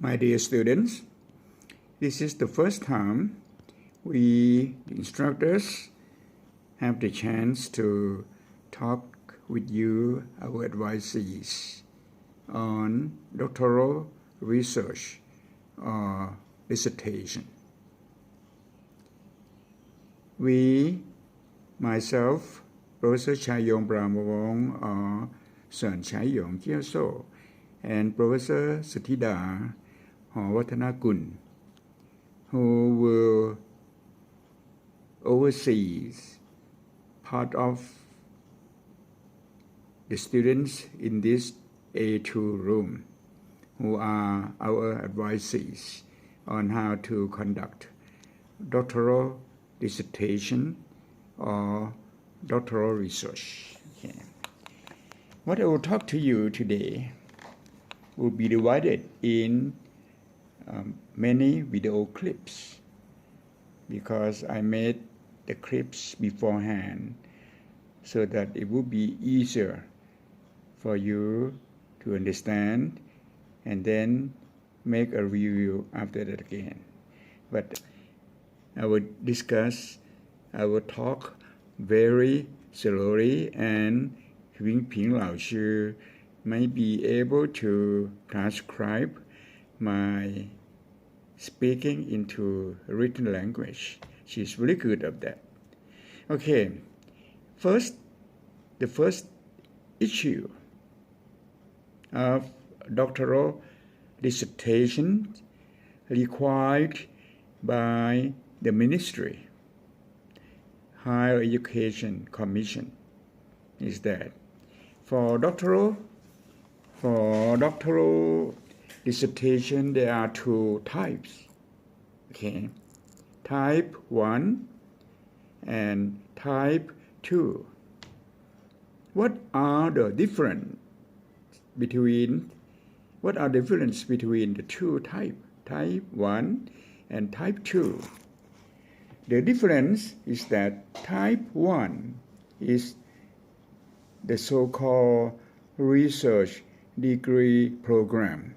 My dear students, this is the first time we, the instructors, have the chance to talk with you, our advisees, on doctoral research or dissertation. We, myself, Professor Chayong Bramawong or Sir Chayong Kyoso, and Professor Sathida Hawatanakun, who will oversee part of the students in this A2 room, who are our advisees on how to conduct doctoral dissertation or doctoral research. Okay. What I will talk to you today will be divided in many video clips because I made the clips beforehand so that it would be easier for you to understand and then make a review after that again. But I will talk very slowly, and Wing Ping Lao Shi may be able to transcribe my speaking into written language. She's really good at that. Okay, the first issue of doctoral dissertation required by the Ministry Higher Education Commission is that for doctoral dissertation there are two types. Okay, type 1 and type 2. What are the difference between the two types, type 1 and type 2? The difference is that type 1 is the so-called research degree program.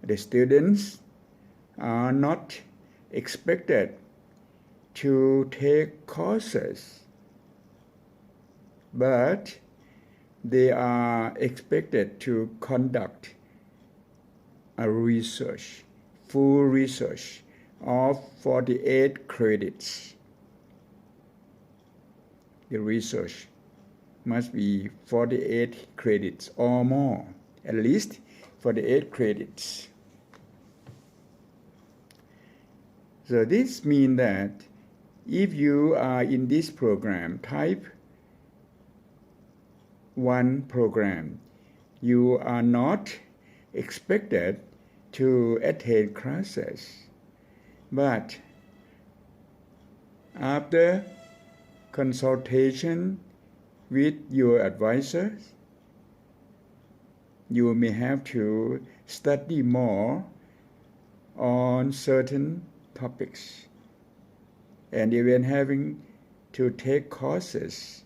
The students are not expected to take courses, but they are expected to conduct a research, full research of 48 credits. The research must be 48 credits or more, at least 48 credits. So this means that if you are in this program, type 1 program, you are not expected to attend classes. But after consultation with your advisors, you may have to study more on certain topics and even having to take courses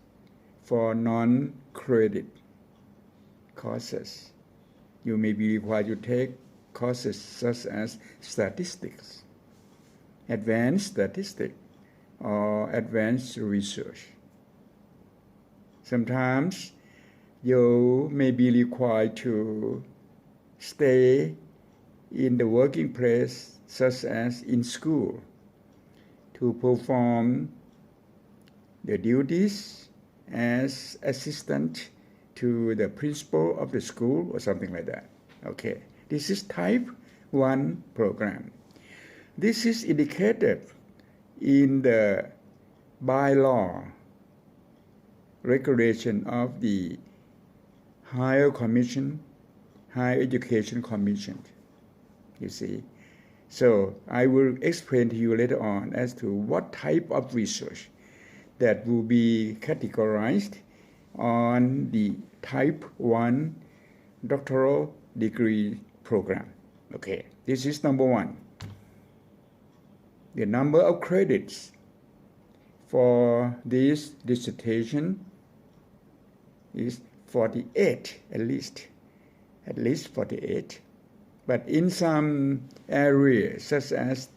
for non-credit courses. You may be required to take courses such as statistics, advanced statistics, or advanced research. Sometimes you may be required to stay in the working place, such as in school, to perform the duties as assistant to the principal of the school or something like that. Okay, this is type 1 program. This is indicated in the bylaw regulation of the Higher Education Commission, you see. So I will explain to you later on as to what type of research that will be categorized on the type 1 doctoral degree program. Okay, this is number 1. The number of credits for this dissertation is 48 at least 48. But in some areas, such as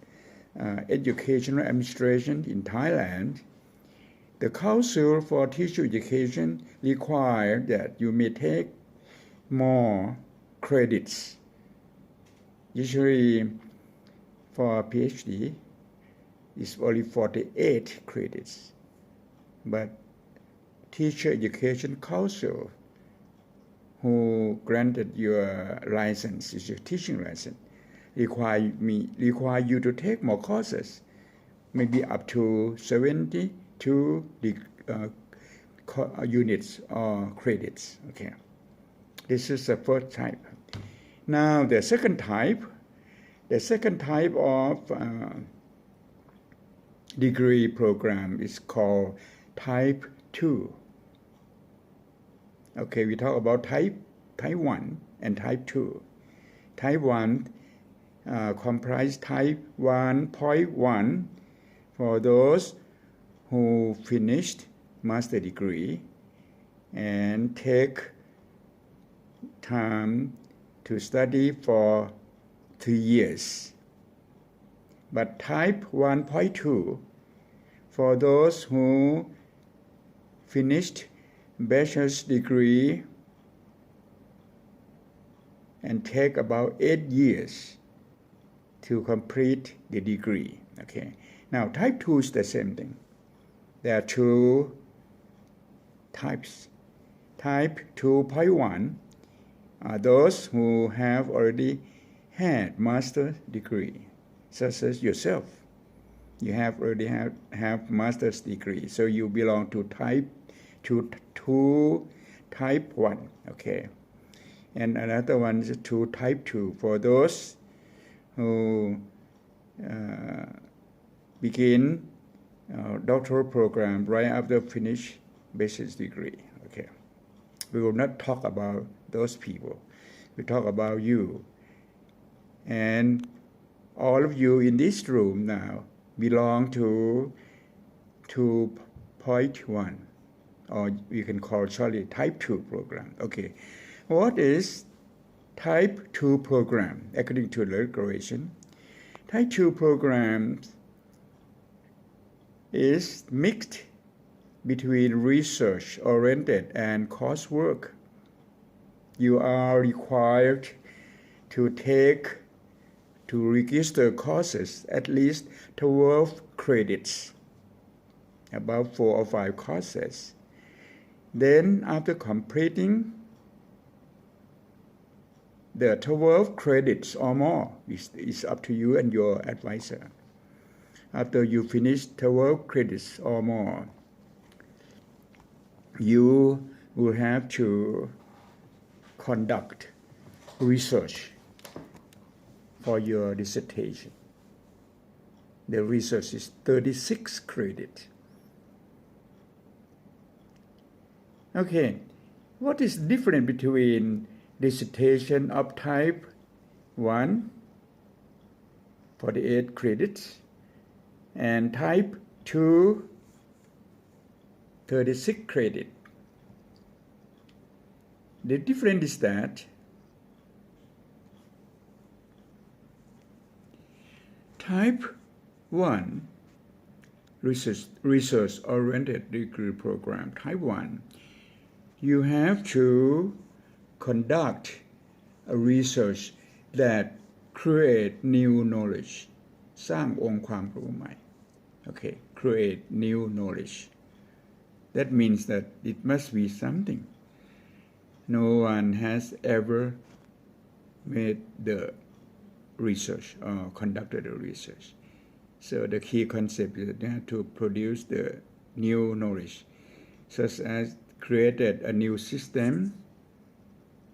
educational administration in Thailand, the Council for Teacher Education requires that you may take more credits. Usually for a PhD, it's only 48 credits. But Teacher Education Council, who granted your license, is your teaching license, require you to take more courses, maybe up to 72 units or credits. Okay, this is the first type. Now the second type of degree program is called type 2. Okay, we talk about type 1 and type 2. Type 1 comprise type 1.1 for those who finished master degree and take time to study for 3 years. But type 1.2 for those who finished bachelor's degree and take about 8 years to complete the degree. Okay. Now type 2 is the same thing. There are two types. Type 2.1 are those who have already had master's degree, such as yourself. You have already have master's degree, so you belong to type 1. Okay. And another one is to type 2 for those who begin doctoral program right after finish bachelor's degree. Okay. We will not talk about those people. We talk about you. And all of you in this room now belong to 2.1, or you can call shortly type 2 program. Okay. What is type 2 program according to the regulation? Type 2 program is mixed between research-oriented and coursework. You are required to register courses at least 12 credits, about 4 or 5 courses. Then after completing the 12 credits or more, is up to you and your advisor. After you finish 12 credits or more, you will have to conduct research for your dissertation. The research is 36 credits. Okay, what is different between dissertation of type 1, 48 credits, and type 2, 36 credits? The difference is that type 1, research-oriented degree program, type 1, you have to conduct a research that create new knowledge, สร้างองค์ความรู้ใหม่ Okay, create new knowledge. That means that it must be something no one has ever made the research or conducted the research. So the key concept is that to produce the new knowledge, such as created a new system,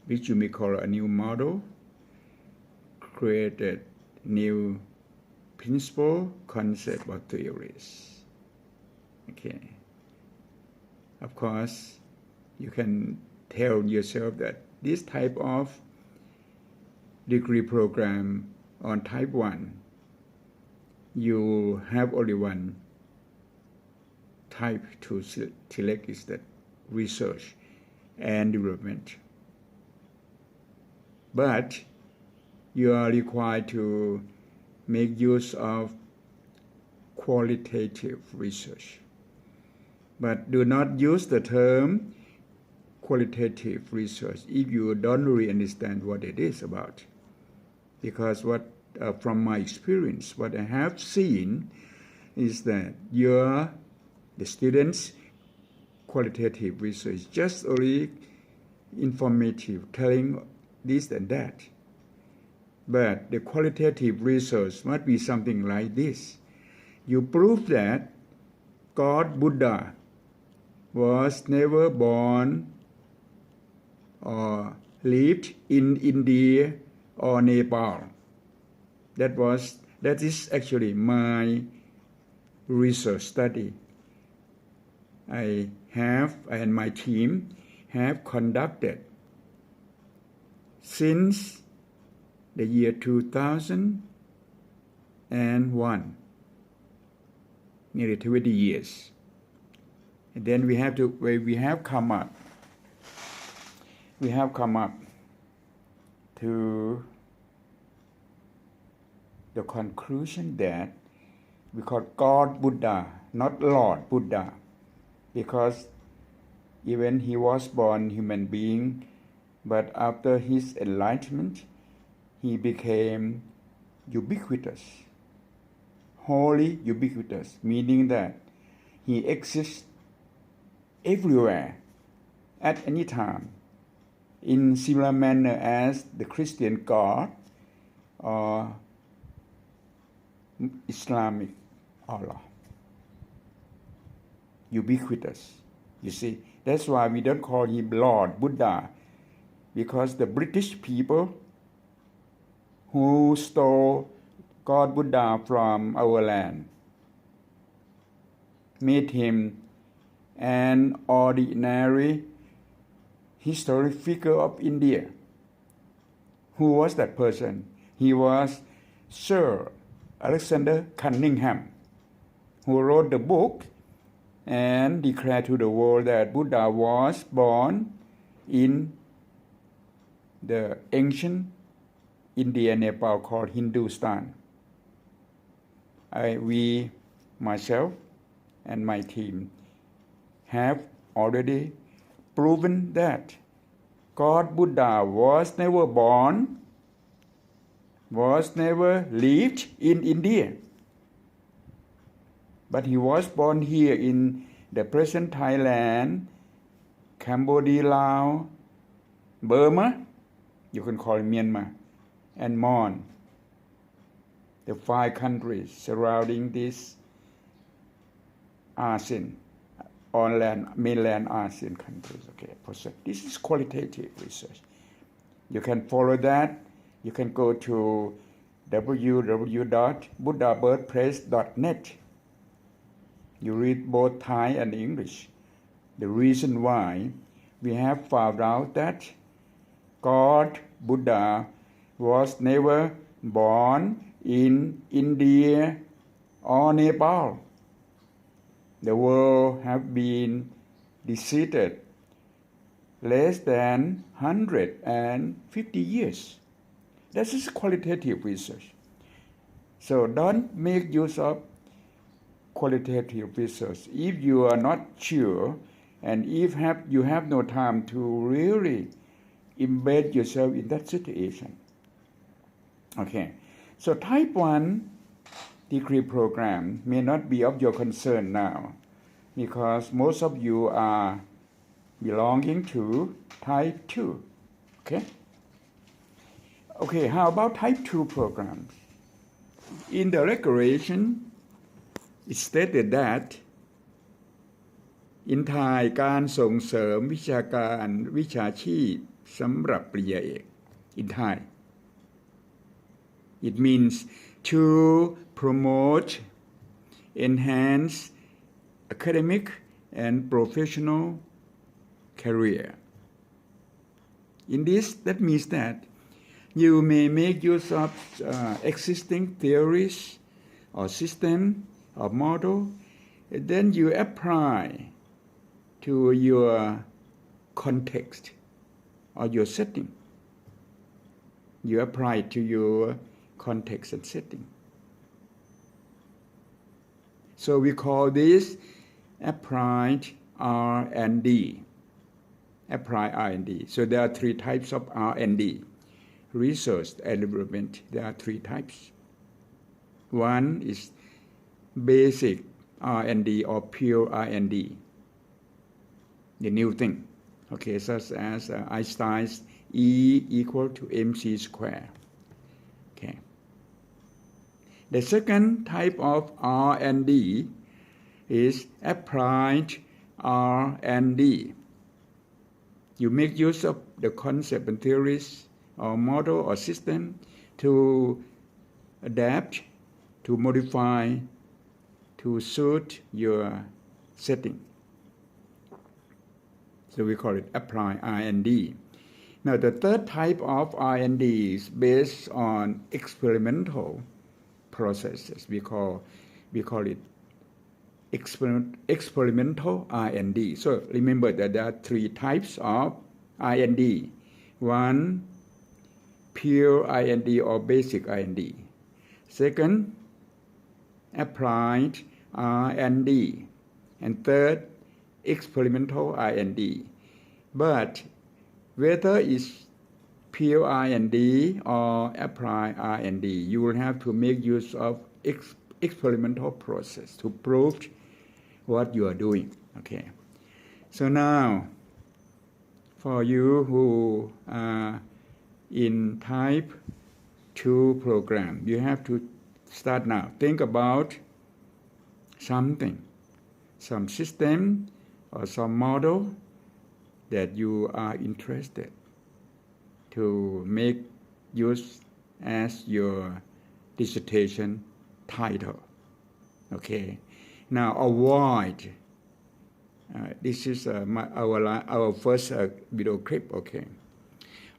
which you may call a new model, created new principle, concept, or theories. Okay. Of course, you can tell yourself that this type of degree program on type 1, you have only one type to select, is that research and development. But you are required to make use of qualitative research. But do not use the term qualitative research if you don't really understand what it is about. Because from my experience, what I have seen is that the students' qualitative research just only informative, telling this and that. But the qualitative research must be something like this. You prove that God Buddha was never born or lived in India or Nepal. That is actually my research study. I and my team have conducted since the year 2001, nearly 20 years. And then we have come up to the conclusion that we call God Buddha, not Lord Buddha, because even he was born human being, but after his enlightenment, he became ubiquitous, wholly ubiquitous, meaning that he exists everywhere at any time in similar manner as the Christian God or Islamic Allah. Ubiquitous. You see, that's why we don't call him Lord Buddha, because the British people who stole God Buddha from our land made him an ordinary historic figure of India. Who was that person? He was Sir Alexander Cunningham, who wrote the book and declared to the world that Buddha was born in the ancient India, Nepal, called Hindustan. Myself and my team have already proven that God Buddha was never born, was never lived in India, but he was born here in the present Thailand, Cambodia, Laos, Burma, you can call it Myanmar, and Mon, the 5 countries surrounding this ASEAN, mainland ASEAN countries. Okay, this is qualitative research. You can follow that. You can go to www.buddhabirthplace.net. You read both Thai and English. The reason why we have found out that God Buddha was never born in India or Nepal. The world have been decided less than 150 years. This is qualitative research. So don't make use of qualitative research if you are not sure and if you have no time to really embed yourself in that situation. Okay, so type 1 degree program may not be of your concern now because most of you are belonging to type 2. Okay, how about type 2 programs? In the regulation, it stated that in Thai การส่งเสริมวิชาการวิชาชีพสำหรับปริญญาเอก in Thai it means to promote, enhance academic and professional career. In this, that means that you may make use of existing theories or system or model, and then you apply to your context or your setting. you apply it to your context and setting. So we call this applied R&D. Applied R&D. So there are three types of R&D. Research and development. There are three types. One is basic R&D or pure R&D. The new thing. Okay, such as Einstein's E equal to mc squared. Okay. The second type of R&D is applied R&D. You make use of the concept and theories or model or system to adapt, to modify, to suit your setting. So we call it applied R&D. Now the third type of R&D is based on experimental processes. We call it experimental R&D. So remember that there are three types of R&D. One, pure R&D or basic R&D. Second, applied R&D. And third, experimental R&D. But whether it's pure R&D or applied R&D, you will have to make use of experimental process to prove what you are doing. Okay. So now, for you who are in type 2 program, you have to start now. Think about something, some system or some model that you are interested to make use as your dissertation title. Okay. Now avoid. This is our first video clip. Okay.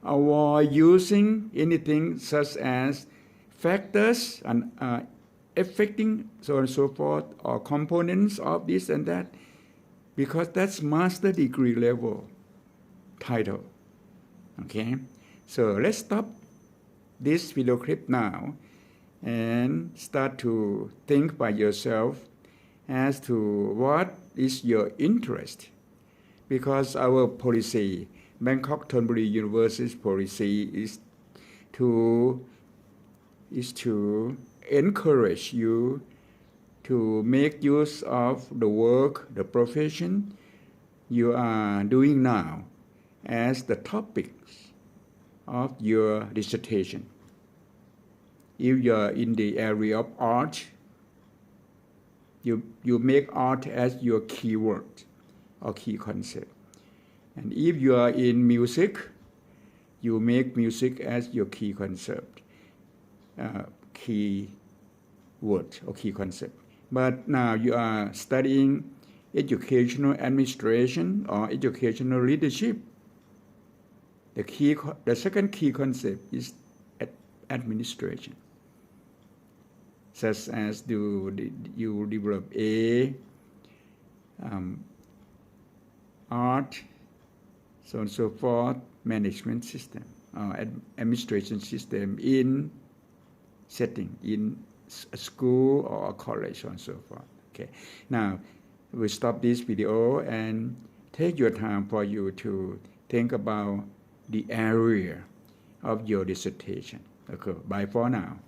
Avoid using anything such as factors and affecting so on and so forth, or components of this and that, because that's master degree level title. Okay. So let's stop this video clip now and start to think by yourself as to what is your interest, because our policy, Bangkok Thonburi University's policy, is to encourage you to make use of the work, the profession you are doing now as the topics of your dissertation. If you are in the area of art, you make art as your keyword or key concept. And if you are in music, you make music as your key concept, key word or key concept. But now you are studying educational administration or educational leadership. The second key concept is administration, such as you develop art, so on and so forth, management system, administration system in setting, in a school or a college, so on and so forth. Okay. Now, we'll stop this video and take your time for you to think about the area of your dissertation. Okay. Bye for now.